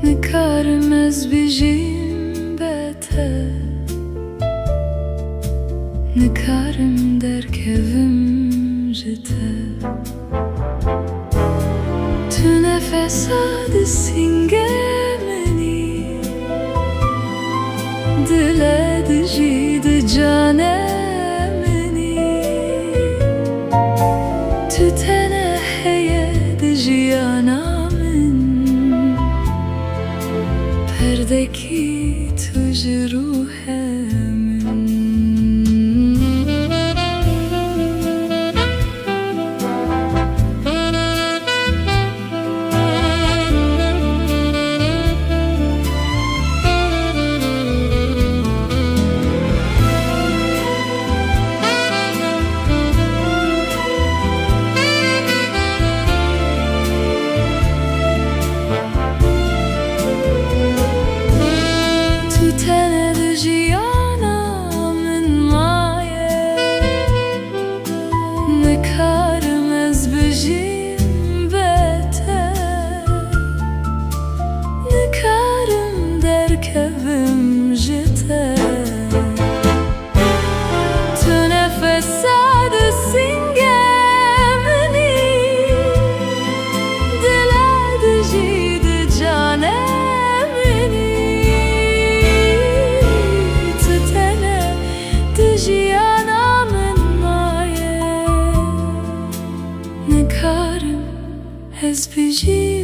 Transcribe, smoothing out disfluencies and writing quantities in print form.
نکارم از بیجیم بته نکارم در کevim jete Tu nefesad singemeni Dile dijî di canê menî Tu tenê heye di jîyana min Perdekî tu ji ruhê min tenè di jîyana min maye nikarim ez bijîm bete nikarim derkevim ji te Tu nefesad singemeni dile dijî di canê jîyana min maye nikarim ez bijîm